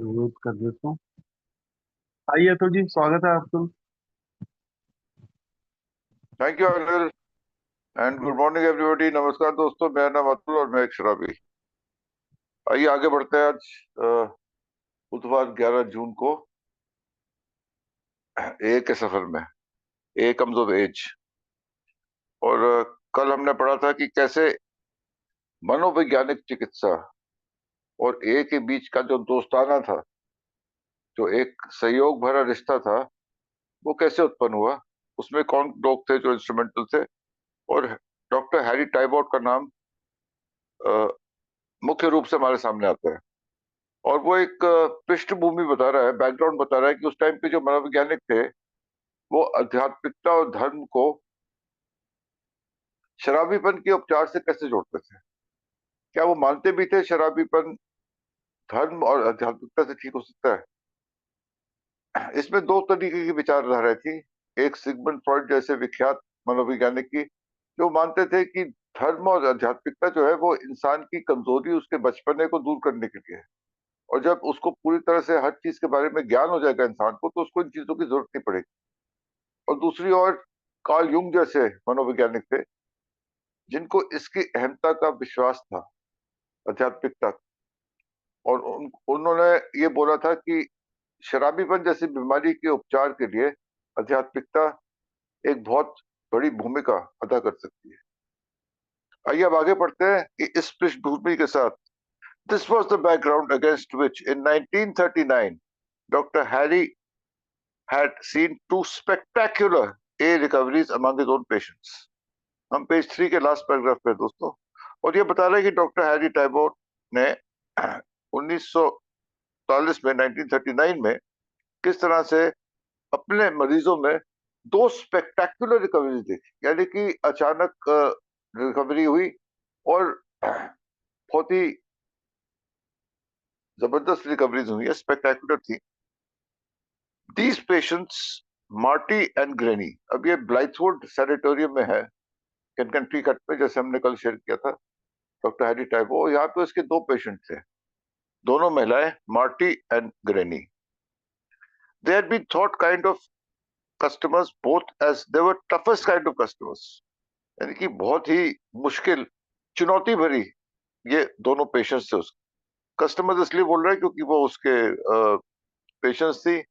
Wait कर देता हूँ। आइए तो जी, स्वागत है आपका। Thank you Anil and good morning everybody. नमस्कार दोस्तों, मेरा नाम अतुल और मैं एक शराबी। आइए आगे बढ़ते हैं। आज बुधवार 11 जून को ए के सफर में ए कम्स ऑफ एज। और कल हमने पढ़ा था कि कैसे मनोवैज्ञानिक चिकित्सा और ए के बीच का जो दोस्ताना था, जो एक सहयोग भरा रिश्ता था, वो कैसे उत्पन्न हुआ। उसमें कौन लोग थे जो इंस्ट्रूमेंटल थे। और डॉक्टर हैरी टाइबॉट का नाम अ, मुख्य रूप से हमारे सामने आता है। और वो एक पृष्ठभूमि बता रहा है, बैकग्राउंड बता रहा है कि उस टाइम पे जो मनोवैज्ञानिक थे वो आध्यात्मिकता और धर्म को शराबीपन के उपचार से कैसे जोड़ते थे। क्या वो मानते भी थे शराबीपन धर्म और आध्यात्मिकता से ठीक हो सकता है। इसमें दो तरीके की विचारधारा थी। एक सिगमंड फ्रॉइड जैसे विख्यात मनोवैज्ञानिक की, जो मानते थे कि धर्म और आध्यात्मिकता जो है वो इंसान की कमजोरी, उसके बचपने को दूर करने के लिए है। और जब उसको पूरी तरह से हर चीज के बारे में ज्ञान हो जाएगा इंसान को, तो उसको इन चीजों की जरूरत नहीं पड़ेगी। और दूसरी ओर कार्ल युंग जैसे मनोवैज्ञानिक थे, जिनको इसकी अहमता का विश्वास था, आध्यात्मिकता। और उन्होंने ये बोला था कि शराबीपन जैसी बीमारी के उपचार के लिए आध्यात्मिकता एक बहुत बड़ी भूमिका अदा कर सकती है। आइए अब आगे बढ़ते हैं कि इस पृष्ठभूमि के साथ, this was the background against which in 1939 doctor Harry had seen two spectacular A recoveries among his own patients. हम पेज 3 के लास्ट पैराग्राफ पे दोस्तों। और ये बता रहे हैं कि डॉक्टर हैरी टाइबोट ने 1939 में 1939 में किस तरह से अपने मरीजों में दो स्पेक्टेकुलर रिकवरीज देखी, यानी कि अचानक रिकवरी हुई और बहुत ही जबरदस्त रिकवरीज हुई है, स्पेक्टेकुलर थी। These patients Marty and Granny, अब ये ब्लाइथवुड सैनिटोरियम में है, कनकंट्री कट में, जैसे हमने कल शेयर किया था। डॉक्टर हैरी टाइबो, यहाँ पे उसके दो पेशेंट थे, दोनों महिलाएं, Marty and Granny. They had been thought kind of customers both as they were toughest kind of customers, यानी कि बहुत ही मुश्किल, चुनौती भरी ये दोनों पेशेंट्स थे उसके। कस्टमर्स इसलिए बोल रहे हैं क्योंकि वो उसके पेशेंट्स थी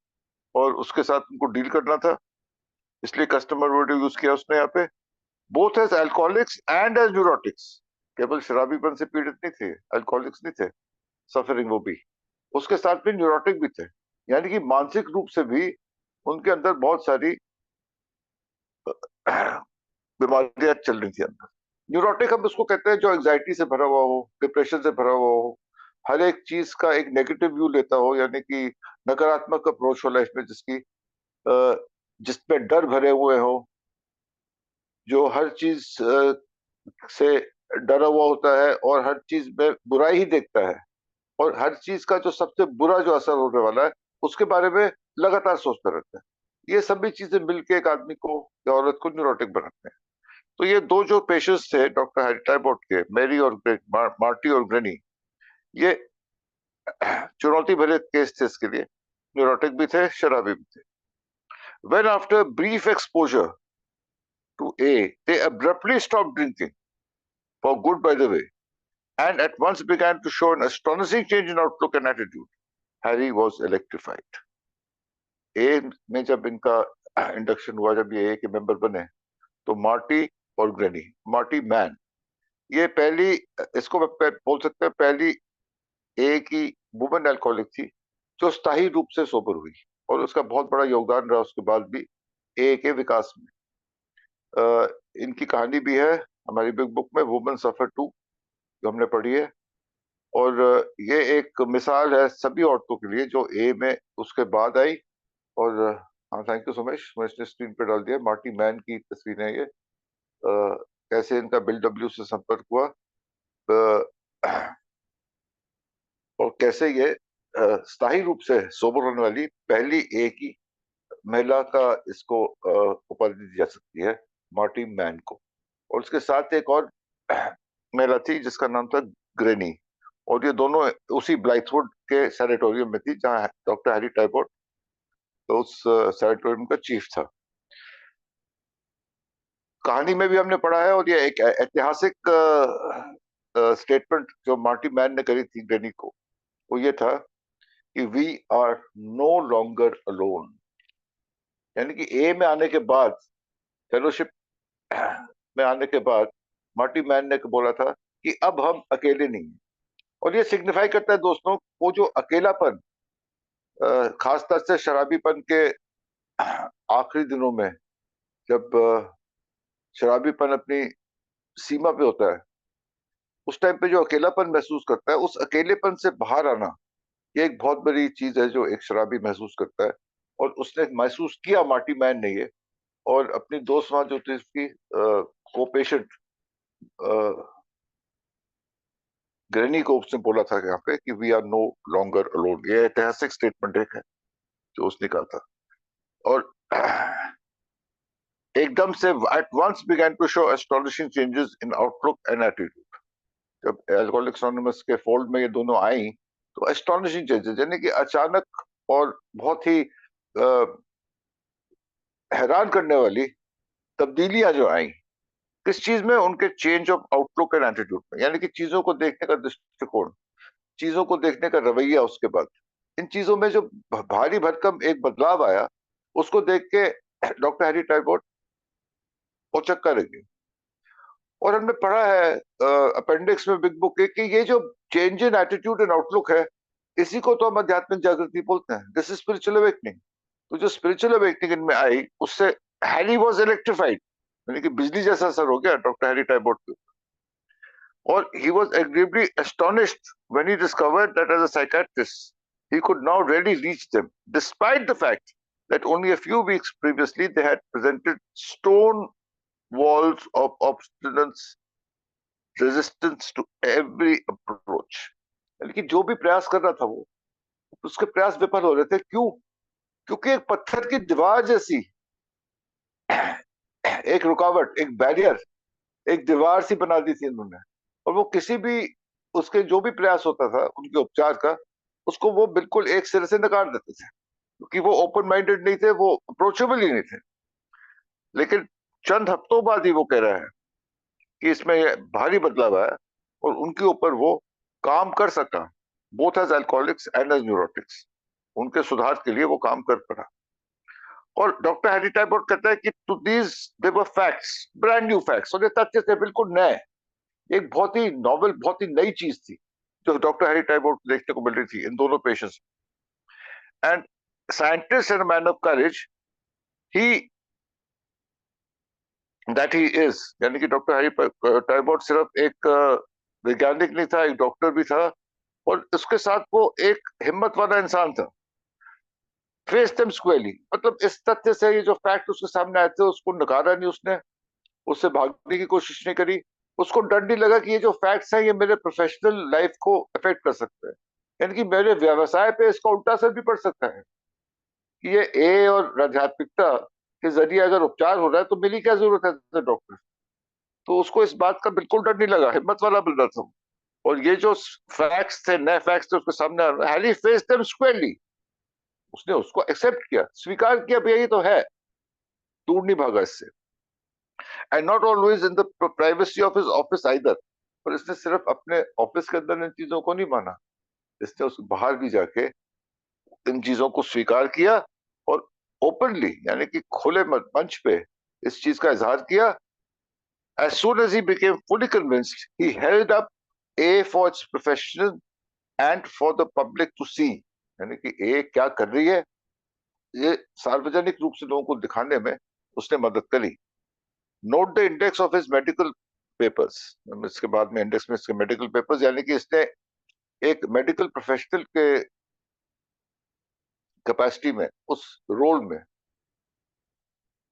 और उसके साथ उनको डील करना था, इसलिए कस्टमर वर्ड यूज किया उसने यहाँ पे। Both as alcoholics and as neurotics, केवल शराबीपन से पीड़ित नहीं थे, अल्कोहलिक्स नहीं थे सफरिंग, वो भी उसके साथ में न्यूरोटिक भी थे, यानी कि मानसिक रूप से भी उनके अंदर बहुत सारी बीमारियां चल रही थी अंदर। न्यूरोटिक हम उसको कहते हैं जो एंजाइटी से भरा हुआ हो, डिप्रेशन से भरा हुआ हो, हर एक चीज का एक नेगेटिव व्यू लेता हो, यानी कि नकारात्मक अप्रोच हो लाइफ में, जिसकी जिसमें डर भरे हुए हो, जो हर चीज से डरा हुआ होता है और हर चीज में बुराई ही देखता है, और हर चीज का जो सबसे बुरा जो असर होने वाला है उसके बारे में लगातार सोचता रहता है। ये सभी चीजें मिलके एक आदमी को या औरत को न्यूरोटिक बनाते हैं। तो ये दो जो पेशेंट्स थे डॉक्टर हैरी टाइबॉट के, मेरी और मार्टी और ग्रेनी, ये चुनौती भरे केस थे इसके लिए, न्यूरोटिक भी थे, शराबी भी थे। When after brief exposure to A, they abruptly stopped drinking for good, by the way, and at once began to show an astonishing change in outlook and attitude. Harry was electrified. ए में जब इनका induction हुआ, जब ये ए के member बने, तो Marty और ग्रेनी, मार्टी मैन, ये पहली, इसको बोल सकते हैं पहली ए की वुमेन अल्कोहलिक थी जो स्थायी रूप से सोबर हुई, और उसका बहुत बड़ा योगदान रहा उसके बाद भी ए के विकास में। इनकी कहानी भी है हमारी बिग बुक में, वुमेन सफर टू, जो हमने पढ़ी है। और ये एक मिसाल है सभी औरतों के लिए जो ए में उसके बाद आई। और हाँ, थैंक यू सुमेश, सुमेश ने स्क्रीन पे डाल दिया, मार्टी मैन की तस्वीर है ये। कैसे इनका बिल डब्ल्यू से संपर्क हुआ, और कैसे ये स्थायी रूप से सोबर होने वाली पहली ए की महिला का इसको उपाधि दी जा सकती है, मार्टी मैन को। और उसके साथ एक और महिला थी जिसका नाम था ग्रेनी, और ये दोनों उसी ब्लाइथवुड के सैनिटोरियम में थी जहां डॉक्टर हैरी टाइबॉट तो उस सैनिटोरियम का चीफ था। कहानी में भी हमने पढ़ा है, और ये एक ऐतिहासिक स्टेटमेंट जो मार्टी मैन ने करी थी ग्रेनी को, वो ये था कि we are no longer alone. यानी कि ए में आने के बाद, फेलोशिप में आने के बाद मार्टी मैन ने बोला था कि अब हम अकेले नहीं हैं। और ये सिग्निफाई करता है दोस्तों, वो जो अकेलापन, खासतौर से शराबीपन के आखिरी दिनों में, जब शराबीपन अपनी सीमा पे होता है, उस टाइम पे जो अकेलापन महसूस करता है, उस अकेलेपन से बाहर आना, ये एक बहुत बड़ी चीज है जो एक शराबी महसूस करता है। और उसने महसूस किया, मार्टी मैन ने ये, और अपनी दोस्त वहां जो थी उसकी को पेशेंट ग्रैनी को उसने बोला था यहाँ पे कि we are no longer alone. ये ऐतिहासिक स्टेटमेंट एक है जो उसने कहा था। और एकदम से at once began to show astonishing changes in outlook and attitude. जब अल्कोहलिक्स एनोनिमस के फोल्ड में ये दोनों आई, तो एस्टोनिशिंग चेंजेस यानी कि अचानक और बहुत ही हैरान करने वाली तब्दीलियां जो आई, किस चीज में, उनके change of outlook and attitude में। यानी कि चीजों को देखने का दृष्टिकोण, चीजों को देखने का रवैया, उसके बाद इन चीजों में जो भारी भरकम एक बदलाव आया, उसको देख के डॉक्टर हैरी टाइबॉट औचक्का रह गए। और हमने पढ़ा है अपेंडिक्स में बिग बुक के कि ये जो change in attitude and outlook है, इसी को तो हम आध्यात्मिक जागृति बोलते हैं। This is spiritual awakening. तो जो स्पिरिचुअल अवेकनिंग इनमें आई, उससे हैरी वाज इलेक्ट्रिफाइड, यानी कि बिजली जैसा असर हो गया डॉक्टर हैरी टाइबॉट पे। और he was agreeably astonished when he discovered that as a psychiatrist, he could now really reach them, despite the fact that only a few weeks previously they had presented stone walls of obstinance, resistance to every approach. यानी कि जो भी प्रयास कर रहा था वो, उसके प्रयास विफल हो रहे थे। क्यों? क्योंकि एक पत्थर की दीवार जैसी एक रुकावट, एक बैरियर, एक दीवार सी बना दी थी इन्होंने। और वो किसी भी, उसके जो भी प्रयास होता था उनके उपचार का, उसको वो बिल्कुल एक सिरे से नकार देते थे, क्योंकि वो ओपन माइंडेड नहीं थे, वो अप्रोचेबल ही नहीं थे। लेकिन चंद हफ्तों बाद ही वो कह रहा है कि इसमें भारी बदलाव आया और उनके ऊपर वो काम कर सका, both as alcoholics and as neurotics. उनके सुधार के लिए वो काम कर पड़ा। और डॉक्टर हैरी टाइबॉट कहता है कि to these they were facts, brand new facts. और ये तथ्य थे बिल्कुल नए, एक बहुत ही नॉवल, बहुत ही नई चीज थी जो डॉक्टर हैरी टाइबॉट को देखने को मिल रही थी इन दोनों patients. And scientist and man of courage he that he is, यानी कि डॉक्टर हैरी टाइबॉट सिर्फ एक वैज्ञानिक नहीं था, एक डॉक्टर भी था, और उसके साथ वो एक हिम्मत वाला इंसान था। फेस देम स्क्वेयरली, मतलब इस तथ्य से ये जो फैक्ट उसके सामने आए थे उसको नकारा नहीं उसने, उससे भागने की कोशिश नहीं करी। उसको डर नहीं लगा कि ये जो फैक्ट्स हैं ये मेरे प्रोफेशनल लाइफ को अफेक्ट कर सकते हैं, यानी कि मेरे व्यवसाय पे इसका उल्टा असर भी पड़ सकता है कि ये ए और आध्यात्मिकता के जरिए अगर उपचार हो रहा है तो मेरी क्या जरूरत है डॉक्टर। तो उसको इस बात का बिल्कुल डर नहीं लगा, हिम्मत वाला बन रहा था। और ये जो फैक्ट्स थे, नए फैक्ट्स थे उसके सामने, हैरी फेस देम स्क्वेयरली, उसने उसको एक्सेप्ट किया, स्वीकार किया, भैया ये तो है, दूर नहीं भागा इससे। And not always in the privacy of his office either. और इसने सिर्फ अपने ऑफिस के अंदर इन चीजों को नहीं माना, इसने उस बाहर भी जाके इन चीजों को स्वीकार किया और ओपनली, यानी कि खुले मंच पे इस चीज का इजहार किया। As soon as he became fully convinced, he held up A for its professional and for the public to see, यानी कि A क्या कर रही है ये सार्वजनिक रूप से लोगों को दिखाने में उसने मदद करी। Note the index of his medical papers, इसके बाद में इंडेक्स में इसके मेडिकल पेपर्स, यानी कि इसने एक मेडिकल प्रोफेशनल के कैपेसिटी में, उस रोल में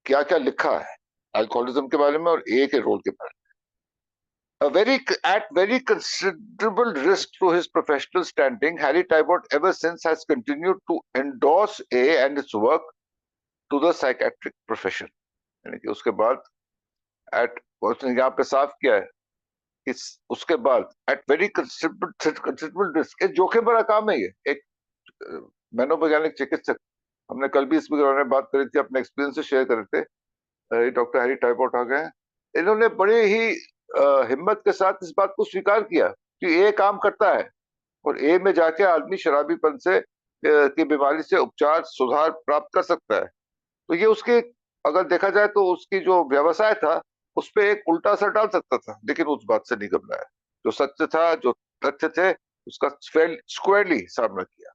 क्या क्या लिखा है अल्कोहलिज्म के बारे में और ए के रोल के बारे में। At very considerable risk to his professional standing, Harry Tibbott ever since has continued to endorse A and its work to the psychiatric profession. यानी कि उसके बाद उसने यहाँ पे साफ किया है उसके बाद एट वेरी कंसिडरेबल रिस्क, जोखिम भरा काम है ये। एक मनोवैज्ञानिक चिकित्सक, हमने कल भी इस बारे में बात करी थी, अपने एक्सपीरियंस से शेयर कर रहे थे, डॉक्टर हैरी टाइबॉट आ गए हैं। इन्होंने बड़े ही हिम्मत के साथ इस बात को स्वीकार किया कि ये काम करता है, और ए में जाके आदमी शराबीपन से की बीमारी से उपचार सुधार प्राप्त कर सकता है। तो ये उसके, अगर देखा जाए तो उसकी जो व्यवसाय था उस पर एक उल्टा असर डाल सकता था, लेकिन उस बात से नहीं घबराया। जो सत्य था, जो तथ्य थे, उसका स्क्वायरली सामना किया।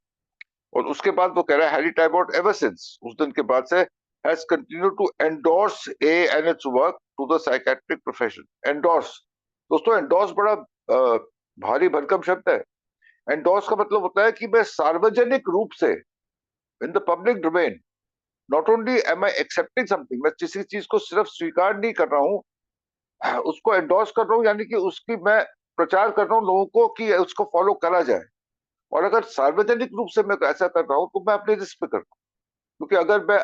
और उसके बाद वो कह रहा है, हैरी टाइबॉट एवर सिंस, उस दिन के बाद से, has continued to endorse A and its work to the psychiatric profession. Endorse, दोस्तों एंडोर्स बड़ा भारी भरकम शब्द है। एंडोर्स का मतलब होता है कि मैं सार्वजनिक रूप से, in the public domain, not only am I accepting something, मैं किसी चीज को सिर्फ स्वीकार नहीं कर रहा हूँ, उसको एंडोर्स कर रहा हूँ, यानी कि उसकी मैं प्रचार कर रहा हूँ लोगों को कि उसको फॉलो करा जाए। और अगर सार्वजनिक रूप से मैं ऐसा कर रहा हूँ तो मैं अपने रिस्क पे कर रहा हूँ, क्योंकि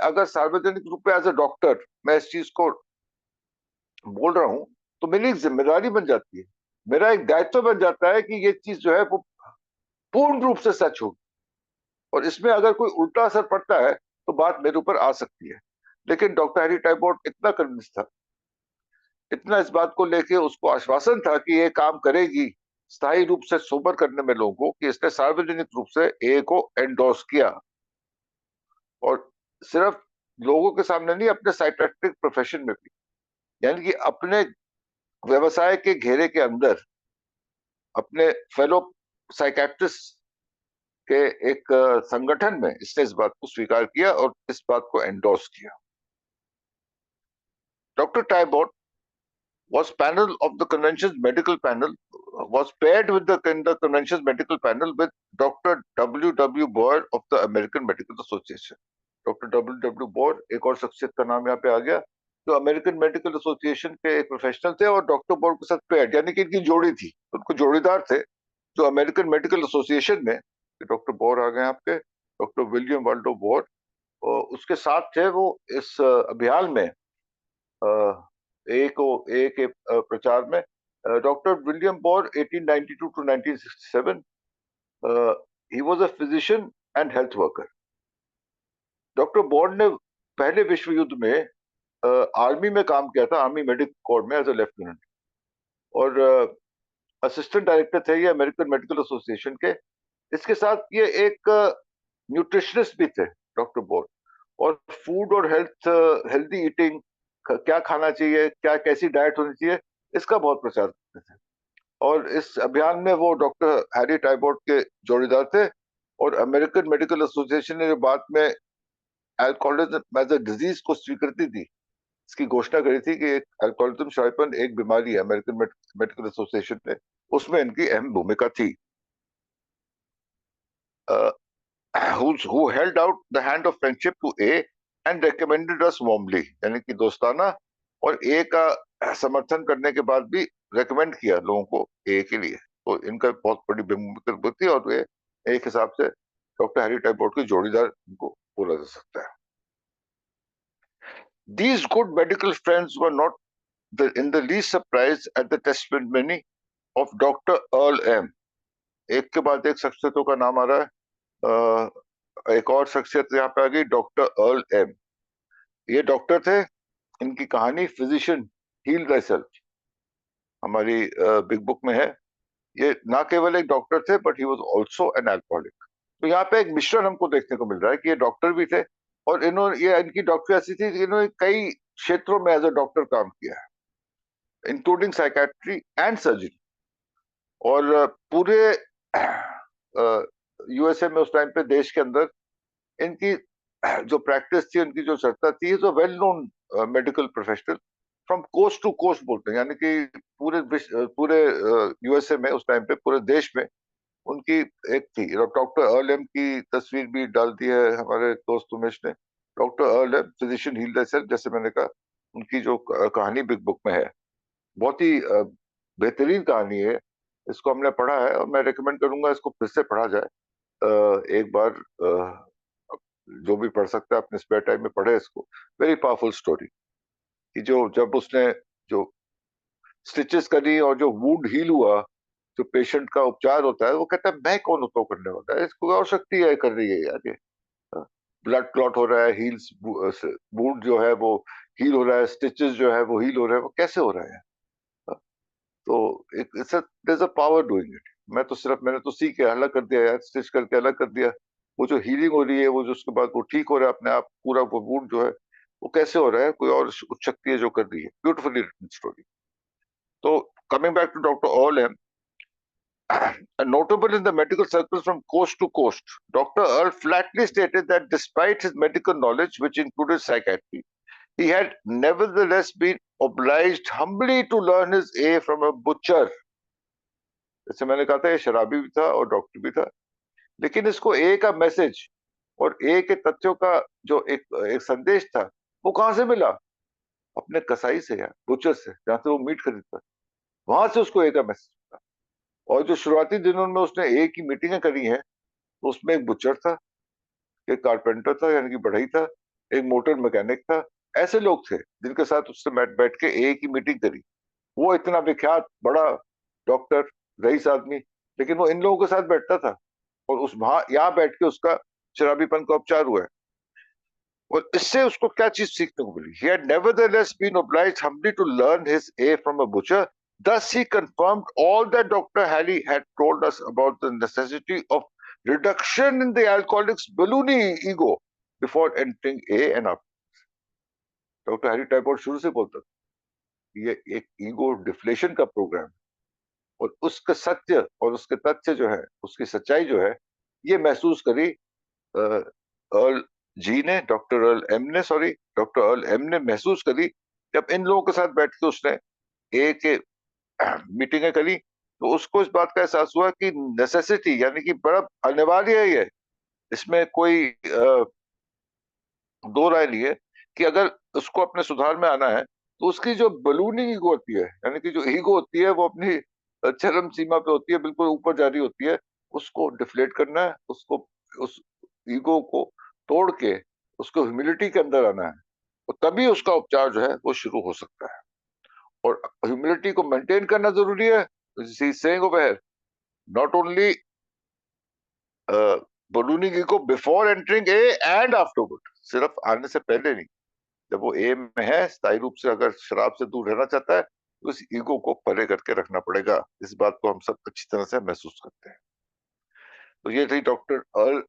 अगर सार्वजनिक रूप में एज ए डॉक्टर मैं इस चीज को बोल रहा हूँ तो मेरी एक जिम्मेदारी बन जाती है, मेरा एक दायित्व बन जाता है कि ये चीज जो है वो पूर्ण रूप से सच हो, और इसमें अगर कोई उल्टा असर पड़ता है तो बात मेरे ऊपर आ सकती है। लेकिन डॉक्टर हैरी टाइबॉट इतना कन्विंस था, इतना इस बात को लेके उसको आश्वासन था कि ये काम करेगी, स्थायी रूप से सोबर करने में लोगों को, कि इसने सार्वजनिक रूप से ए को एंडोर्स किया। और सिर्फ लोगों के सामने नहीं, अपने साइकेट्रिक प्रोफेशन में भी, यानी कि अपने व्यवसाय के घेरे के अंदर अपने फेलो साइकेट्रिस्ट के एक संगठन में इसने इस बात को स्वीकार किया और इस बात को एंडोर्स किया। Doctor Tibbot was panel of the convention's medical panel, was paired with the convention's medical panel with Dr. W. Boer of the American Medical Association. Doctor W. Bore, एक और शख्सियत का नाम यहाँ पे आ गया, जो अमेरिकन मेडिकल एसोसिएशन के एक प्रोफेशनल थे और डॉक्टर बोर के साथ पेड, यानी कि इनकी जोड़ी थी, उनको जोड़ीदार थे जो अमेरिकन मेडिकल एसोसिएशन में। डॉक्टर बोर आ गए आपके, डॉक्टर विलियम वाल्डो बोर, और उसके साथ थे वो इस अभियान में, ए के प्रचार में। Doctor William Bauer 1892 to 1967, he was a physician and health worker. Doctor Bauer ने पहले विश्व युद्ध में आर्मी में काम किया था, आर्मी मेडिकल कोर में एज ए लेफ्टिनेंट, और असिस्टेंट डायरेक्टर थे ये अमेरिकन मेडिकल एसोसिएशन के। इसके साथ ये एक न्यूट्रिशनिस्ट भी थे डॉक्टर बोर, और फूड और हेल्दी ईटिंग, क्या खाना चाहिए, क्या कैसी डाइट होनी चाहिए, इसका बहुत प्रचार करते थे। और इस अभियान में वो डॉक्टर हैरी टाइबॉट के जोड़ीदार थे। और अमेरिकन मेडिकल एसोसिएशन ने जो बाद में अल्कोहलिज्म एज अ डिजीज को स्वीकृति दी, इसकी घोषणा करी थी कि अल्कोहलिज्म शराबपन एक बीमारी है, अमेरिकन मेडिकल एसोसिएशन ने, उसमें इनकी अहम भूमिका थी। who held out the hand of friendship to A and recommended us warmly, यानी कि दोस्ताना, और ए का समर्थन करने के बाद भी रेकमेंड किया लोगों को ए के लिए। तो इनका बहुत बड़ी भूमिका थी, और वे एक हिसाब से डॉक्टर हैरी टाइबॉट के जोड़ीदार इनको बोला जा सकता है। These good medical friends were not in the least surprised at the testimony of Dr. Earl M. एक के बाद एक शख्सियतों का नाम आ रहा है, एक और शख्सियत यहाँ पे आ गई, डॉक्टर अर्ल एम। ये डॉक्टर थे, इनकी कहानी फिजिशियन हील थायसेल्फ हमारी बिग बुक में है। ये ना केवल एक डॉक्टर थे but he was also an alcoholic. तो यहाँ पे एक मिश्रण हमको देखने को मिल रहा है कि ये डॉक्टर भी थे, और इन्होंने, ये इनकी डॉक्टर ऐसी थी कि इन्होंने कई क्षेत्रों में एज अ डॉक्टर काम किया है, इंक्लूडिंग साइकेट्री एंड सर्जरी। और पूरे यूएसए में उस टाइम पे, देश के अंदर, इनकी जो प्रैक्टिस थी, उनकी जो चर्चा थी, जो well known medical professional from coast to coast बोलते हैं, यानी कि पूरे यूएसए में उस टाइम पे, पूरे देश में उनकी एक थी। डॉक्टर अर्ल एम की तस्वीर भी डाल दी है हमारे दोस्त उमेश ने। Doctor Earl M, physician heal thyself, जैसे मैंने कहा, उनकी जो कहानी बिग बुक में है, बहुत ही बेहतरीन कहानी है। इसको हमने पढ़ा है और मैं रिकमेंड करूंगा इसको फिर से पढ़ा जाए, एक बार। जो भी पढ़ सकता है अपने स्पेयर टाइम में पढ़े इसको। वेरी पावरफुल स्टोरी, कि जो जब उसने जो स्टिचेस करी और जो वुंड हील हुआ, जो पेशेंट का उपचार होता है, वो कहता है मैं कौन होता हूँ करने वाला है, इसको और शक्ति है कर रही है यार ये। ब्लड क्लॉट हो रहा है, हील्स, वुंड जो है वो हील हो रहा है, स्टिचेस जो है वो हील हो रहा है, वो कैसे हो रहा है? तो एक there a power doing it. मैंने तो सीख के अलग कर दिया यार, स्टिच करके अलग कर दिया। वो जो हीलिंग हो रही है, वो जो उसके बाद वो ठीक हो रहा है अपने आप, पूरा वो वुंड जो है वो कैसे हो रहा है, कोई और उच्च शक्ति है जो कर रही है। Beautifully written story. तो coming back to doctor Earl M, notable in the medical circles from coast to coast, Dr. Earl flatly stated that despite his medical knowledge, which included psychiatry, he had nevertheless been obliged humbly to learn his A from a butcher. जैसे मैंने कहा था, ये शराबी भी था और doctor भी था, लेकिन इसको ए का मैसेज और ए के तथ्यों का जो एक संदेश था, वो कहां से मिला? अपने कसाई से या बुचर से, जहां से वो मीट खरीदता, वहां से उसको ए का मैसेज मिला। और जो शुरुआती दिनों में उसने ए की मीटिंगें करी हैं, तो उसमें एक बुचर था, एक कारपेंटर था यानी कि बढ़ई था, एक मोटर मैकेनिक था। ऐसे लोग थे जिनके साथ उसने बैठ बैठ के ए की मीटिंग करी। वो इतना विख्यात बड़ा डॉक्टर, रईस आदमी, लेकिन वो इन लोगों के साथ बैठता था, और उस वहां यहाँ बैठ के उसका शराबीपन का उपचार हुआ है। और इससे उसको क्या चीज सीखने को मिली? He had nevertheless been obliged humbly to learn his A from a butcher. Thus he confirmed all that Dr. Halley had told us about the necessity of reduction in the alcoholic's ballooning ego before entering A and up. Doctor Harry टाइपॉड शुरू से बोलता था ये एक ego deflation का programme है, और उसका सत्य और उसके तथ्य जो है, उसकी सच्चाई जो है, ये महसूस करी अर्ल जी ने, डॉक्टर अर्ल एम ने, सॉरी, डॉक्टर अर्ल एम ने महसूस करी जब इन लोगों के साथ बैठ के उसने ए के मीटिंगें करी। तो उसको इस बात का एहसास हुआ कि नेसेसिटी यानी कि बड़ा अनिवार्य है ये, इसमें कोई दो राय नहीं है कि अगर उसको अपने सुधार में आना है, तो उसकी जो बलूनिंग ईगो होती है, यानी कि जो ईगो होती है वो अपनी चरम सीमा पे होती है, बिल्कुल ऊपर जा रही होती है, उसको डिफ्लेट करना है, उसको उस ईगो को तोड़ के उसको ह्यूमिलिटी के अंदर आना है, और तभी उसका उपचार जो है वो शुरू हो सकता है। और ह्यूमिलिटी को मेंटेन करना जरूरी है, saying over here, not only ballooning ego before entering A and afterward, सिर्फ आने से पहले नहीं। जब वो ए में है, स्थायी रूप से अगर शराब से दूर रहना चाहता है, तो इस ईगो को परे करके रखना पड़ेगा। इस बात को हम सब अच्छी तरह से महसूस करते हैं। तो ये थी डॉक्टर अर्ल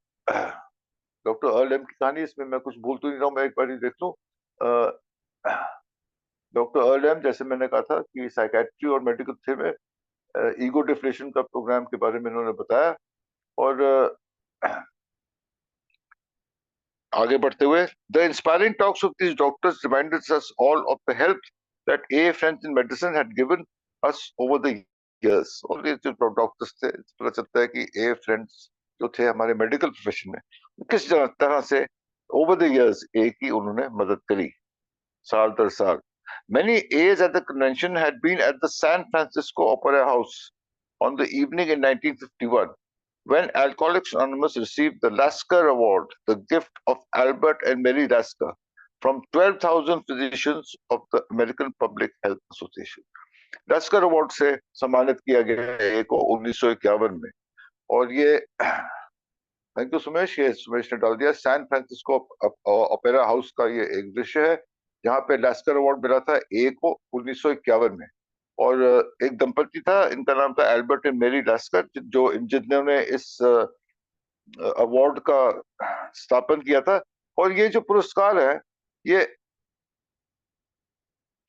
एम की कहानी। इसमें मैं कुछ भूल तो नहीं रहा हूँ, मैं एक बार ही देख लूं। डॉक्टर अर्ल एम, जैसे मैंने कहा था कि साइकेट्री और मेडिकल थे में ईगो डिफ्लेशन का प्रोग्राम के बारे में इन्होंने बताया। और आगे बढ़ते हुए, the inspiring talks of this doctors reminded us all of the help that A friends in medicine had given us over the years. और ये जो डॉक्टर्स थे, पता चलता है कि ए फ्रेंड्स जो थे हमारे मेडिकल प्रोफेशन में, किस तरह से ओवर द इयर्स ए की उन्होंने मदद करी, साल दर साल। Many A's at the convention had been at the San Francisco Opera House on the evening in 1951 when Alcoholics Anonymous received the Lasker Award, the gift of Albert and Mary Lasker, from 12,000 physicians of the American Public Health Association. Lasker Award से सम्मानित किया गया एक को 1951 में। और ये thank you Sumesh, ये सुमेश ने डाल दिया, सैन फ्रांसिस्को ओपेरा हाउस का ये एक दृश्य है जहाँ पे लास्कर अवार्ड मिला था ए को 1951 में। और एक दंपति था, इनका नाम था एल्बर्ट एंड मेरी लास्कर, जो जिन्होंने इस अवार्ड का स्थापन किया था। और ये जो पुरस्कार है, ये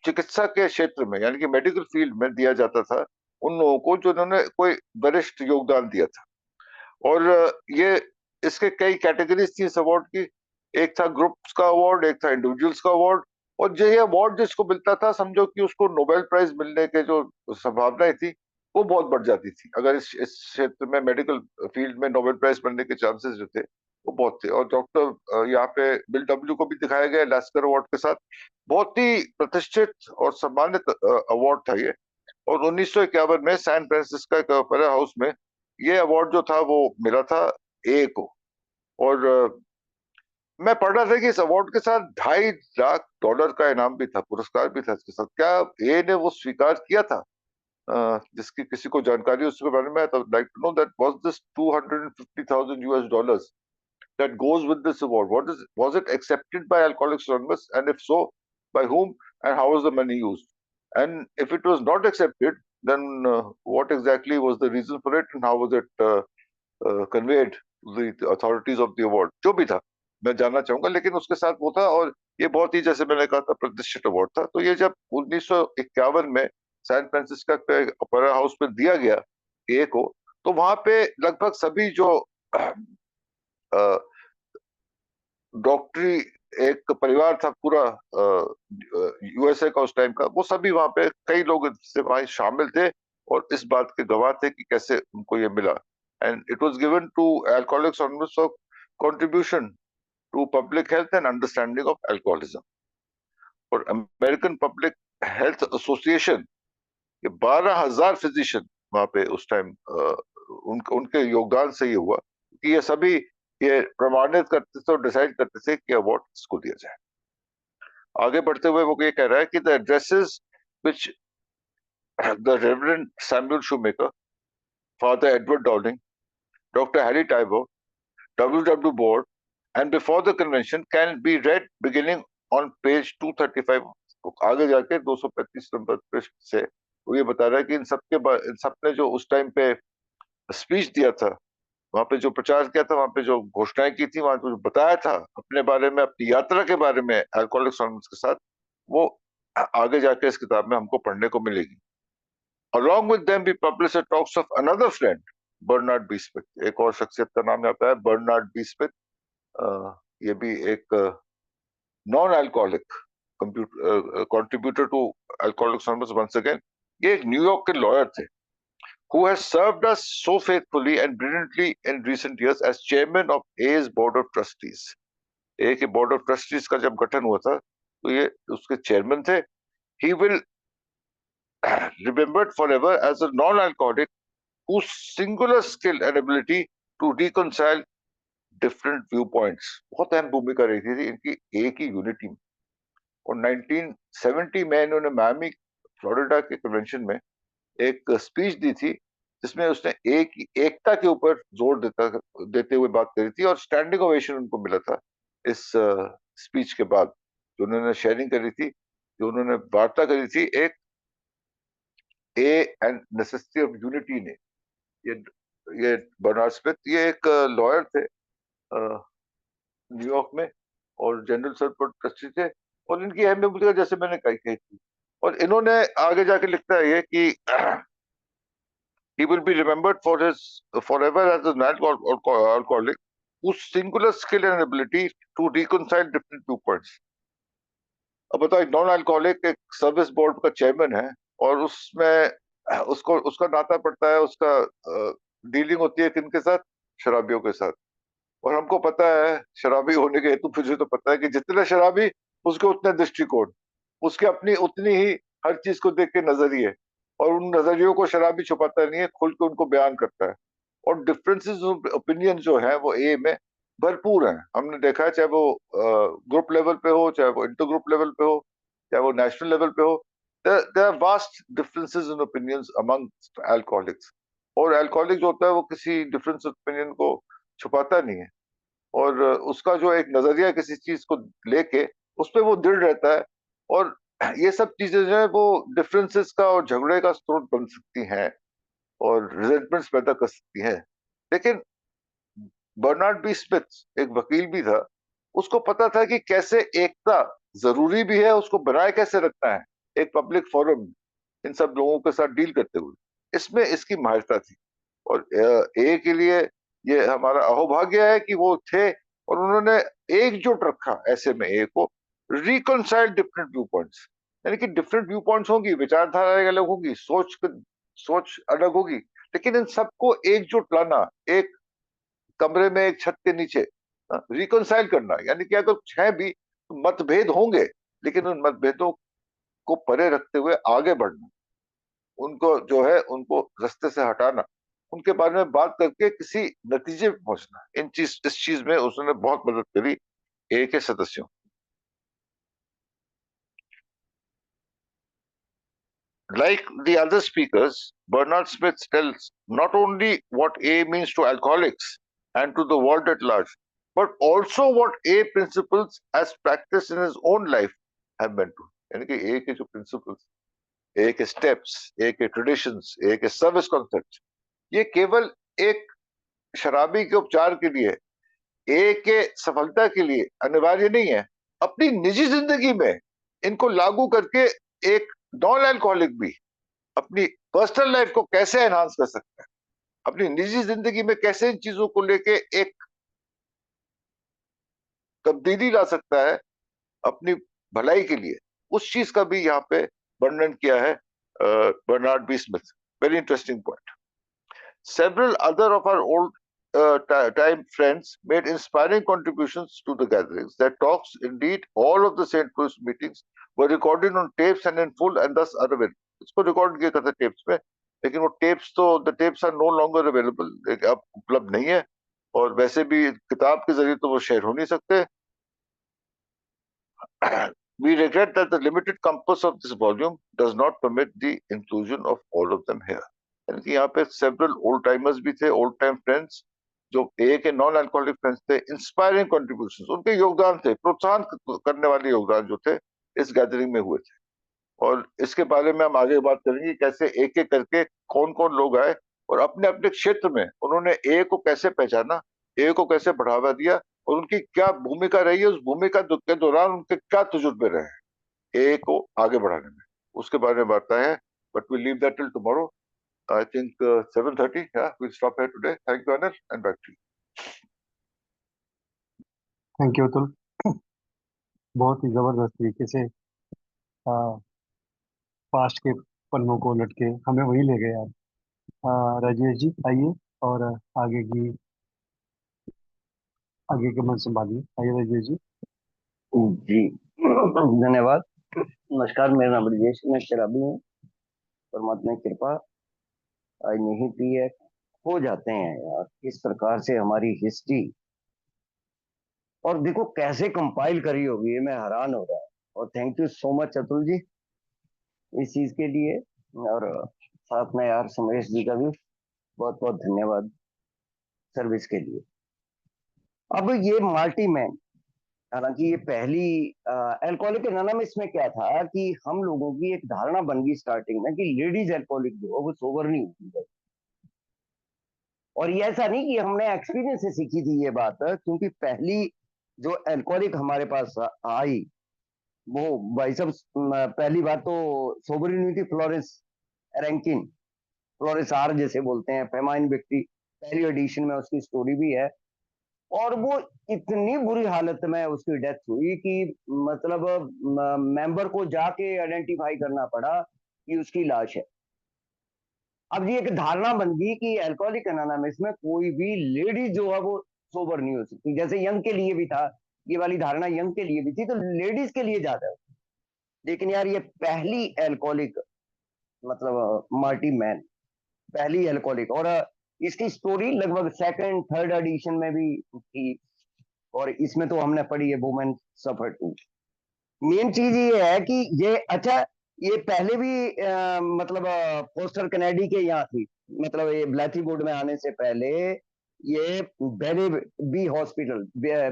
चिकित्सा के क्षेत्र में यानी कि मेडिकल फील्ड में दिया जाता था उन लोगों को जिन्होंने कोई वरिष्ठ योगदान दिया था। और ये इसके कई कैटेगरीज थी इस अवार्ड की। एक था ग्रुप्स का अवार्ड, एक था इंडिविजुअल्स का अवार्ड। और जो ये अवार्ड जिसको मिलता था, समझो कि उसको नोबेल प्राइज मिलने के जो संभावनाएं थी वो बहुत बढ़ जाती थी। अगर इस क्षेत्र में मेडिकल फील्ड में नोबेल प्राइज मिलने के चांसेस जो थे वो बहुत थे। और डॉक्टर यहाँ पे बिल डब्ल्यू को भी दिखाया गया लास्कर अवार्ड के साथ। बहुत ही प्रतिष्ठित और सम्मानित अवार्ड था ये। और 1951 में सैन फ्रांसिस्को के ओपेरा हाउस में ये अवार्ड जो था वो मिला था ए को। और मैं पढ़ रहा था कि इस अवार्ड के साथ $2.5 लाख का इनाम भी था, पुरस्कार भी था इसके साथ। क्या ए ने वो स्वीकार किया था? जिसकी किसी को जानकारी उसके बारे में, तो like to know that was this $250,000 that goes with this award? Was it accepted by Alcoholics Anonymous, and if so, by whom, and how was the money used? And if it was not accepted, then what exactly was the reason for it, and how was it conveyed to the authorities of the award? जो भी था, मैं जानना चाहूंगा। लेकिन उसके साथ वो था, और ये बहुत ही, जैसे मैंने कहा था, प्रतिष्ठित अवार्ड था। तो ये जब 1951 में सैन फ्रांसिस्को के ओपेरा हाउस में दिया गया ए को, तो वहां पे लगभग सभी जो डॉक्टरी एक परिवार था पूरा, यूएसए का उस टाइम का, वो सभी वहां पे, कई लोग इससे वहां शामिल थे और इस बात के गवाह थे कि कैसे उनको ये मिला। And it was given to alcoholics anonymous for contribution to public health and understanding of alcoholism. और अमेरिकन पब्लिक हेल्थ एसोसिएशन के 12,000 फिजिशियन वहां पे उस टाइम, उनके योगदान से ये हुआ कि ये सभी ये प्रमाणित करते थे और डिसाइड करते थे कि अवार्ड किसको दिया जाए। आगे बढ़ते हुए वो ये कह रहा है कि the addresses which the reverend Samuel Shoemaker, father Edward Downing, doctor Harry Tibbo, W.W. Board and before the convention can be read beginning on page 235। आगे जाके 235 नंबर पृष्ठ से वो ये बता रहा है कि इन सब ने जो उस टाइम पे स्पीच दिया था, वहां पे जो प्रचार किया था, वहां पे जो घोषणाएं की थी, वहां पे जो बताया था अपने बारे में, अपनी यात्रा के बारे में अल्कोहलिक्स एनोनिमस के साथ, वो आगे जाके इस किताब में हमको पढ़ने को मिलेगी। Along with them we publish the talks of another friend, Bernard B Smith. एक और शख्सियत का नाम यहाँ पे है, बर्नार्ड बी स्मिथ। ये भी एक non alcoholic contributor to alcoholics anonymous once again. ये एक न्यूयॉर्क के लॉयर थे, who has served us so faithfully and brilliantly in recent years as chairman of A's board of trustees। ए के board of trustees का जब गठन हुआ था, तो ये उसके चेयरमैन थे। He will remembered forever as a non-alcoholic whose singular skill and ability to reconcile different viewpoints, बहुत अहम भूमिका रही थी इनकी एक ही यूनिटी में। और 1970 में इन्होंने मायामी फ्लोरिडा के कन्वेंशन में एक स्पीच दी थी, जिसमें उसने एकता के ऊपर जोर देते हुए बात करी थी, और स्टैंडिंग ओवेशन उनको मिला था इस स्पीच के बाद, जो उन्होंने शेयरिंग करी थी, जो उन्होंने वार्ता करी थी एक A and necessity of unity ने। ये बर्नार्ड स्मिथ, ये एक लॉयर थे न्यूयॉर्क में, और जनरल सर्वर ट्रस्टी थे, और इनकी अहम भूमिका जैसे मैंने कही थी। और इन्होंने आगे जाके लिखता है ये कि he will be remembered for his forever as an alcoholic whose singular skill and ability to reconcile different viewpoints। अब बताओ, नॉन अल्कोहलिक एक सर्विस बोर्ड का चेयरमैन है, और उसमें उसको उसका नाता पड़ता है, उसका डीलिंग होती है किनके साथ? शराबियों के साथ। और हमको पता है, शराबी होने के हेतु मुझे तो पता है कि जितने शराबी उसके उतने दृष्टिकोण, उसके अपनी उतनी ही हर चीज को देख के नजरिए, और उन नजरियों को शराबी छुपाता नहीं है, खुल के उनको बयान करता है। और डिफरेंसेस ऑफ ओपिनियन जो है वो ए में भरपूर हैं। हमने देखा है, चाहे वो ग्रुप लेवल पे हो, चाहे वो इंटर ग्रुप लेवल पे हो, चाहे वो नेशनल लेवल पे हो, there are vast differences in opinions among alcoholics. और अल्कोहलिक जो होता है वो किसी डिफरेंस ओपिनियन को छुपाता नहीं है, और उसका जो एक नजरिया किसी चीज को लेके उस पर वो दृढ़ रहता है। और ये सब चीजें जो है वो डिफरेंसेस का और झगड़े का स्रोत बन सकती हैं, और रिजेंटमेंट्स पैदा कर सकती हैं। लेकिन बर्नार्ड बी स्मिथ एक वकील भी था, उसको पता था कि कैसे एकता जरूरी भी है, उसको बनाए कैसे रखना है एक पब्लिक फोरम में, इन सब लोगों के साथ डील करते हुए। इसमें इसकी माहिरता थी, और ए के लिए ये हमारा अहोभाग्य है कि वो थे, और उन्होंने एकजुट रखा ऐसे में ए को, रिकनसाइल डिफरेंट व्यू पॉइंट्स। यानी कि डिफरेंट व्यू पॉइंट्स होंगी, विचारधारा अलग होगी, सोच अलग होगी, लेकिन इन सबको एकजुट लाना, एक कमरे में एक छत के नीचे रिकनसाइल करना। यानी कि अगर है भी मतभेद होंगे, लेकिन उन मतभेदों को परे रखते हुए आगे बढ़ना, उनको जो है उनको रास्ते से हटाना, उनके बारे में बात करके किसी नतीजे पे पहुंचना, इस चीज में उसने बहुत मदद करी ए के सदस्यों। Like the other speakers, Bernard Smith tells not only what A means to alcoholics and to the world at large, but also what A principles as practiced in his own life have meant to. यानी कि A के जो principles, A के steps, A के traditions, A के service concepts, ये केवल एक शराबी के उपचार के लिए, A के सफलता के लिए अनिवार्य नहीं है। अपनी निजी जिंदगी में इनको लागू करके एक नॉन अल्कोहलिक भी अपनी पर्सनल लाइफ को कैसे एनहांस कर सकता है, अपनी निजी जिंदगी में कैसे इन चीजों को लेके एक तब्दीली ला सकता है अपनी भलाई के लिए, उस चीज का भी यहाँ पे वर्णन किया है Bernard B Smith. Very interesting point. Several other of our old time friends made inspiring contributions to the gatherings. Their talks, indeed, all of the St. Louis meetings were recorded on tapes and in full and thus are available. इसको record किया था tapes में, लेकिन वो tapes तो the tapes are no longer available, अब उपलब्ध नहीं है, और वैसे भी किताब के जरिए तो वो शेयर हो नहीं सकते। We regret that the limited compass of this volume does not permit the inclusion of all of them here. यानी कि यहाँ पे several old timers भी थे, old time friends, जो ए के नॉन अल्कोहलिक फ्रेंड्स थे, इंस्पायरिंग कॉन्ट्रीब्यूशंस, उनके योगदान थे, प्रोत्साहन करने वाले योगदान जो थे इस गैदरिंग में हुए थे। और इसके बारे में हम आगे बात करेंगे, कैसे एक एक करके कौन कौन लोग आए और अपने अपने क्षेत्र में उन्होंने ए को कैसे पहचाना, ए को कैसे बढ़ावा दिया, और उनकी क्या भूमिका रही है, उस भूमिका के दौरान उनके क्या तजुर्बे रहे ए को आगे बढ़ाने में, उसके बारे में बात है। But we leave that till tomorrow, I think 7:30। We stop here today. Thank you Anil, and back to you. Thank you Atul. बहुत ही जबरदस्त तरीके से पास्ट के पन्नों को उलट के हमें वही ले गए आप। राजेश जी आइए और आगे के मन संभालिए। आइए राजेश जी। जी धन्यवाद। नमस्कार, मेरा नाम राजेश, मैं शराबी हूँ। परमात्मा की कृपा, आज नहीं पी है, हो जाते हैं यार इस प्रकार से हमारी हिस्ट्री, और देखो कैसे कंपाइल करी होगी, मैं हैरान हो रहा हूँ। और thank you so much Atul ji इस चीज के लिए, और साथ में यार सुमेश जी का भी बहुत बहुत धन्यवाद सर्विस के लिए। अब ये माल्टी मैन, हालांकि ये पहली अल्कोहलिक एनोनिमस में क्या था कि हम लोगों की एक धारणा बन गई स्टार्टिंग में कि लेडीज अल्कोहलिक जो है वो सोबर नहीं होती है। और ये ऐसा नहीं कि हमने एक्सपीरियंस से सीखी थी ये बात, क्योंकि पहली जो अल्कोहलिक हमारे पास आई वो भाई साहब पहली बात तो सोबर नहीं हुई थी, फ्लोरेंस रैंकिन, फ्लोरेंस आर जैसे बोलते हैं, फेमाइन व्यक्ति, पहली एडिशन में उसकी स्टोरी भी है। और वो इतनी बुरी हालत में उसकी डेथ हुई कि मतलब मेंबर को जाके आइडेंटिफाई करना पड़ा कि उसकी लाश है। अब ये एक धारणा बन गई कि अल्कोहलिक एनोनिमस में कोई भी लेडी जो है वो सोबर नहीं हो सकती, जैसे यंग के लिए भी था, ये वाली धारणा यंग के लिए भी थी, तो लेडीज के लिए ज्यादा है। लेकिन यार ये पहली अल्कोहलिक, मतलब मार्टी मैन, पहली अल्कोहलिक, और इसकी स्टोरी लगभग सेकंड थर्ड एडिशन में भी थी, और इसमें तो हमने पढ़ी है वुमेन सफर टू। मेन चीज ये है कि ये अच्छा, ये पहले भी मतलब फोस्टर कैनेडी के यहाँ थी, मतलब ये ब्लैथी बोर्ड में आने से पहले ये बेरे बी हॉस्पिटल,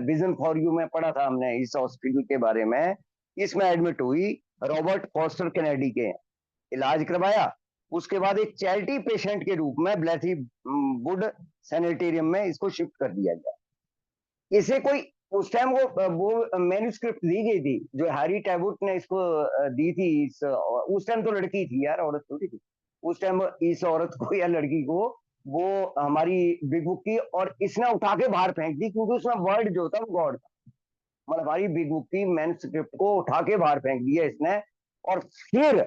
विजन फॉर यू में पढ़ा था हमने इस हॉस्पिटल के बारे में। इसमें एडमिट हुई, रॉबर्ट फोस्टर कैनेडी के इलाज करवाया, उसके बाद एक चैरिटी पेशेंट के रूप में ब्लैथी वुड सैनिटेरियम में इसको शिफ्ट कर दिया गया। इसे कोई उस टाइम वो मैन्युस्क्रिप्ट दी गई थी जो हैरी टैबूट ने इसको दी थी। उस टाइम तो लड़की थी यार, औरत थोड़ी थी उस टाइम। इस औरत को या लड़की को वो हमारी बिग बुक की, और इसने उठा के बाहर फेंक दी, क्योंकि उसमें वर्ड जो था वो गॉड था। मतलब हमारी बिग बुक की मैन्युस्क्रिप्ट को उठा के बाहर फेंक दिया इसने। और फिर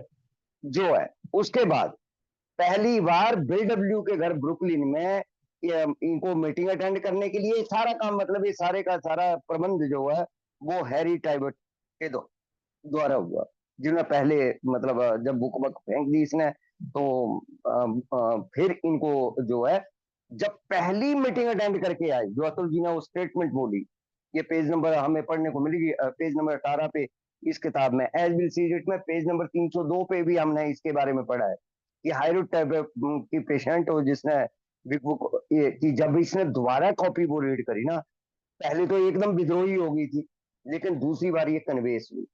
जो है उसके बाद पहली बार बिल डब्ल्यू के घर ब्रुकलिन में इनको मीटिंग अटेंड करने के लिए सारा काम, मतलब ये सारे का सारा प्रबंध जो है वो हैरी टाइबर्ट के द्वारा हुआ, जिन्होंने पहले मतलब जब बुक बक फेंक दी इसने, तो फिर इनको जो है जब पहली मीटिंग अटेंड करके आए, जो अतुल जी ने वो स्टेटमेंट बोली ये पेज नंबर हमें पढ़ने को मिलेगी, पेज नंबर 18 पे इस किताब में। एज विल सी इट में पेज नंबर 302 पे भी हमने इसके बारे में पढ़ा है कि हाइरोड टाइप की पेशेंट हो जिसने कि जब इसने दोबारा कॉपी वो रीड करी ना, पहले तो एकदम विद्रोही हो गई थी, लेकिन दूसरी बार ये कन्वेंस हुई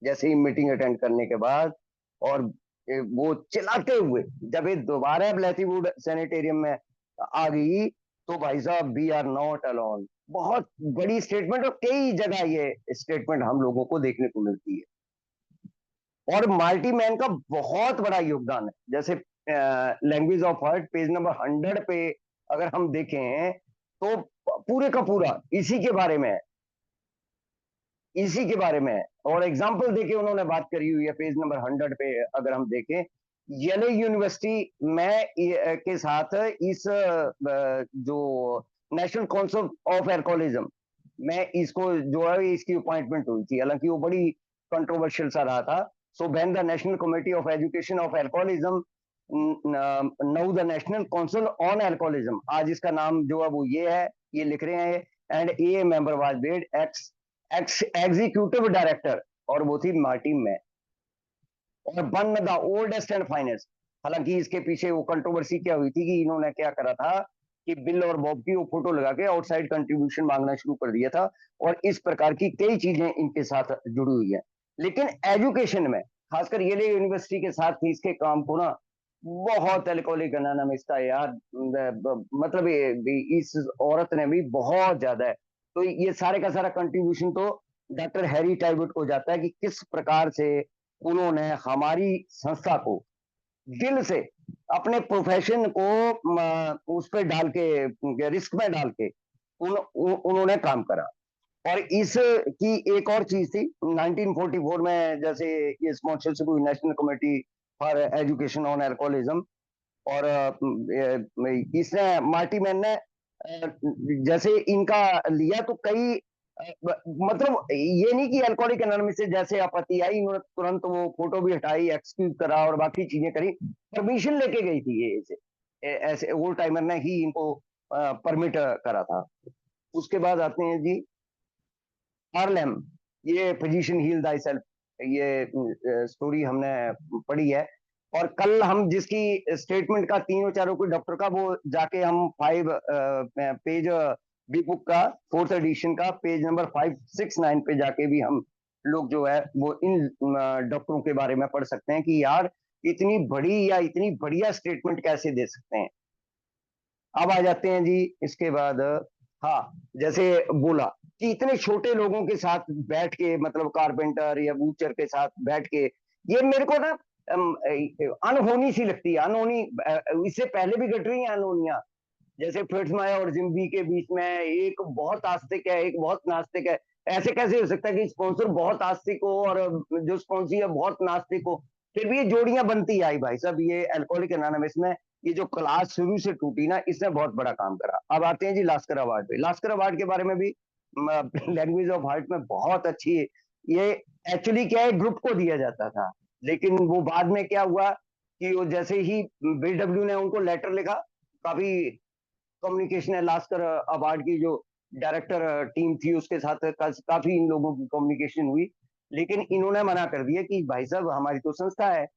जैसे ही मीटिंग अटेंड करने के बाद। और वो चिल्लाते हुए जब ये दोबारा ब्लैथीवुड सैनिटेरियम में आ गई तो भाई साहब वी आर नॉट अलोन, बहुत बड़ी स्टेटमेंट, और कई जगह ये स्टेटमेंट हम लोगों को देखने को मिलती है। और मार्टी मैन का बहुत बड़ा योगदान है, जैसे language of heart page number 100 पे अगर हम देखें तो पूरे का पूरा इसी के बारे में है, इसी के बारे में है। और एग्जाम्पल देके उन्होंने बात करी हुई है पेज नंबर 100 पे अगर हम देखें। येले यूनिवर्सिटी में के साथ इस जो नेशनल काउंसिल ऑफ एल्कोहलिज्म में इसको जो है इसकी अपॉइंटमेंट हुई थी, हालांकि वो बड़ी कंट्रोवर्शियल सा रहा था। So when the national committee of education of alcoholism, now the national council on alcoholism, आज इसका नाम जो है वो ये है, ये लिख रहे हैं, and A member was made x executive director, और वो थी मार्टिन में, और one the oldest and finest. हालांकि इसके पीछे वो कंट्रोवर्सी क्या हुई थी कि इन्होंने क्या करा था कि बिल और बॉब की वो फोटो लगा के आउटसाइड कंट्रीब्यूशन मांगना शुरू कर दिया था, और इस प्रकार की कई चीजें इनके साथ जुड़ी हुई है। लेकिन एजुकेशन में खासकर येले यूनिवर्सिटी के साथ इसके काम को ना बहुत एल्कोहलिक एनोनिमस का यार, मतलब इस औरत ने भी बहुत ज्यादा है। तो ये सारे का सारा कंट्रीब्यूशन तो डॉक्टर हैरी टाइबर्ट को जाता है कि किस प्रकार से उन्होंने हमारी संस्था को दिल से अपने प्रोफेशन को उस पर डाल के, रिस्क में डाल के उन्होंने काम करा। और इस की एक और चीज थी 1944 में, जैसे ये स्पॉन्सरशिप हुई national committee for education on alcoholism, और इसने मार्टी मैन ने जैसे इनका लिया तो कई मतलब ये नहीं कि अल्कोहलिक एनोनिमस से जैसे आपत्ति आई इन्होंने तुरंत वो फोटो भी हटाई, एक्सक्यूज करा और बाकी चीजें करी, परमिशन लेके गई थी ये ऐसे ओल्ड टाइमर ने ही इनको परमिट करा था। उसके बाद आते हैं जी हार्लेम, ये पोजीशन हील दाई सेल्फ, ये स्टोरी हमने पढ़ी है। और कल हम जिसकी स्टेटमेंट का तीनों चारों को डॉक्टर का वो जाके हम 5 पेज बी बुक का 4th एडिशन का पेज नंबर 569 पे जाके भी हम लोग जो है वो इन डॉक्टरों के बारे में पढ़ सकते हैं कि यार इतनी बड़ी या इतनी बढ़िया स्टेटमेंट कैसे दे सकते हैं। अब आ जाते हैं जी इसके बाद, हाँ जैसे बोला कि इतने छोटे लोगों के साथ बैठ के, मतलब कारपेंटर या बूचर के साथ बैठ के, ये मेरे को ना अनहोनी सी लगती है, अनहोनी। इससे पहले भी घट रही है अनहोनियां, जैसे फ्रिट्जमायर और जिम्बी के बीच में एक बहुत आस्तिक है एक बहुत नास्तिक है। ऐसे कैसे हो सकता है कि स्पॉन्सर बहुत आस्तिक हो और जो स्पॉन्सर है बहुत नास्तिक हो? फिर भी ये जोड़ियां बनती आई भाई साहब। ये अल्कोहलिक एनोनिमस में ये जो क्लास शुरू से टूटी ना, इसने बहुत बड़ा काम करा। अब आते हैं जी लास्कर अवार्ड पे। लास्कर अवार्ड के बारे में भी लैंग्वेज ऑफ हार्ट में बहुत अच्छी है। ये एक्चुअली क्या है, ग्रुप को दिया जाता था, लेकिन वो बाद में क्या हुआ कि वो जैसे ही बीडब्ल्यू ने उनको लेटर लिखा, काफी कम्युनिकेशन है लास्कर अवार्ड की जो डायरेक्टर टीम थी उसके साथ काफी इन लोगों की कम्युनिकेशन हुई, लेकिन इन्होंने मना कर दिया कि भाई साहब हमारी तो संस्था है।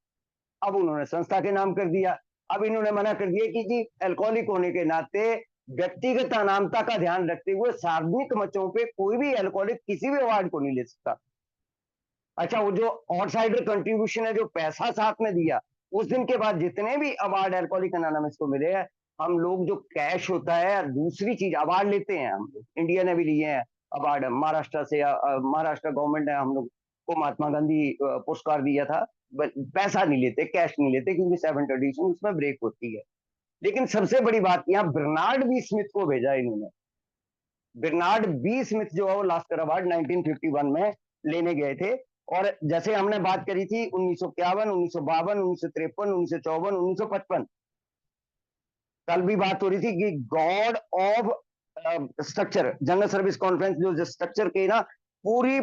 अब उन्होंने संस्था के नाम कर दिया। अब इन्होंने मना कर दिया कि जी अल्कोहलिक होने के नाते व्यक्तिगत अनामता का ध्यान रखते हुए सार्वजनिक मंचों पे कोई भी अल्कोहलिक किसी भी अवार्ड को नहीं ले सकता। अच्छा, वो जो आउटसाइडर कंट्रीब्यूशन है, जो पैसा साथ में दिया, उस दिन के बाद जितने भी अवार्ड अल्कोहलिक एनोनिमस को मिले हैं, हम लोग जो कैश होता है, दूसरी चीज अवार्ड लेते हैं हम लोग, इंडिया ने भी लिए हैं अवार्ड महाराष्ट्र से, महाराष्ट्र गवर्नमेंट ने हम लोग को महात्मा गांधी पुरस्कार दिया था। पैसा नहीं लेते, कैश नहीं लेते, क्योंकि 7th एडिशन उसमें ब्रेक होती है। लेकिन सबसे बड़ी बात, यहाँ बर्नार्ड बी स्मिथ को भेजा इन्होंने। बर्नार्ड बी स्मिथ जो है वो लास्कर अवार्ड 1951 में लेने गए थे। और जैसे हमने बात करी थी 1951, 1952, 1953, 1954, 1955, कल भी बात हो रही थी कि God of structure, general service conference जो स्ट्रक्चर के ना पूरी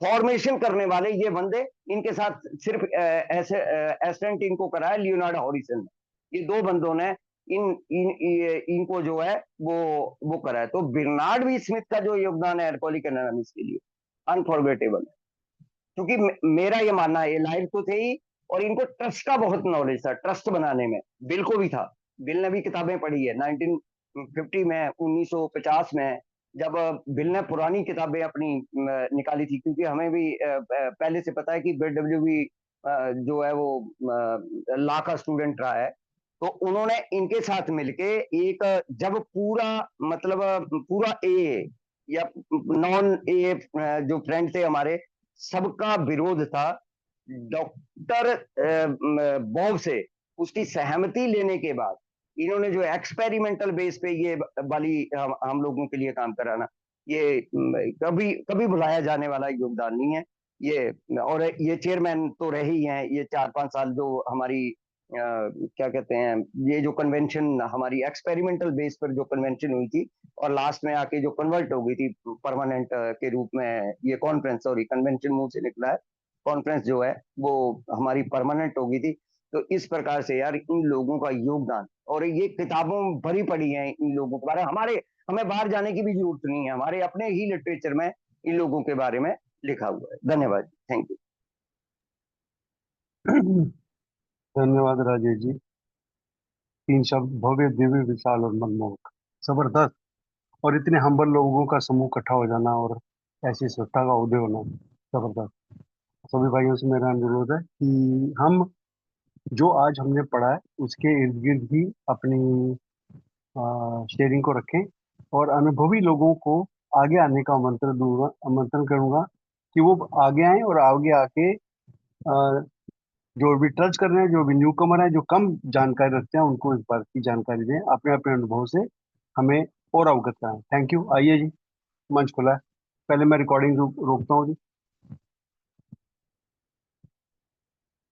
फॉर्मेशन करने वाले ये बंदे, इनके साथ सिर्फ ऐसे एसिस्टेंट इनको कराया लियोनार्डो हॉरिसन ने। ये दो बंदों ने इनको जो है वो करा है। तो बिर्नार्ड भी स्मिथ का जो योगदान है अल्कोहलिक एनोनिमस के लिए अनफॉरगेटेबल है, क्योंकि मेरा ये मानना है, ये लाइफ तो थे ही, और इनको ट्रस्ट का बहुत नॉलेज था, ट्रस्ट बनाने में। बिल को भी था, बिल ने भी किताबें पढ़ी है 1950 में, 1950 में, जब बिल ने पुरानी किताबें अपनी निकाली थी, क्योंकि हमें भी पहले से पता है कि बिल डब्ल्यू भी जो है वो लॉ का स्टूडेंट रहा है। तो उन्होंने इनके साथ मिलके एक, जब पूरा मतलब पूरा ए या नॉन ए जो फ्रेंड थे हमारे, सबका विरोध था, डॉक्टर बॉब से उसकी सहमति लेने के बाद इन्होंने जो एक्सपेरिमेंटल बेस पे ये वाली हम लोगों के लिए काम कराना, ये कभी कभी भुलाया जाने वाला योगदान नहीं है ये। और ये चेयरमैन तो रहे ही हैं, ये 4-5 साल जो हमारी क्या कहते हैं, ये जो कन्वेंशन हमारी एक्सपेरिमेंटल बेस पर जो कन्वेंशन हुई थी, और लास्ट में आके जो कन्वर्ट हो गई थी परमानेंट के रूप में, ये कॉन्फ्रेंस, सॉरी कन्वेंशन मुंह से निकला है, कॉन्फ्रेंस जो है वो हमारी परमानेंट हो गई थी। तो इस प्रकार से यार इन लोगों का योगदान, और ये किताबों भरी पड़ी है इन लोगों के बारे में, हमारे हमें बाहर जाने की भी जरूरत नहीं है, हमारे अपने ही लिटरेचर में इन लोगों के बारे में लिखा हुआ है। धन्यवाद, थैंक यू। धन्यवाद राजेश जी। 3 शब्द, भव्य, दिव्य, विशाल और मनमोहक। जबरदस्त। और इतने हम्बल लोगों का समूह इकट्ठा हो जाना और ऐसी संस्था का उदय होना, जबरदस्त। सभी भाइयों से मेरा अनुरोध है कि हम जो आज हमने पढ़ा है उसके इर्द गिर्द ही अपनी शेयरिंग को रखें, और अनुभवी लोगों को आगे आने का आमंत्रण करूंगा कि वो आगे आए और आगे आके जो भी ट्रस्ट कर रहे हैं, जो भी न्यू कमर है, जो कम जानकारी रखते हैं, उनको इस बात की जानकारी दें, अपने अपने अनुभव से हमें और अवगत कराएं। Thank you. आइए जी, मंच खुला है। पहले मैं रिकॉर्डिंग रोकता हूँ जी।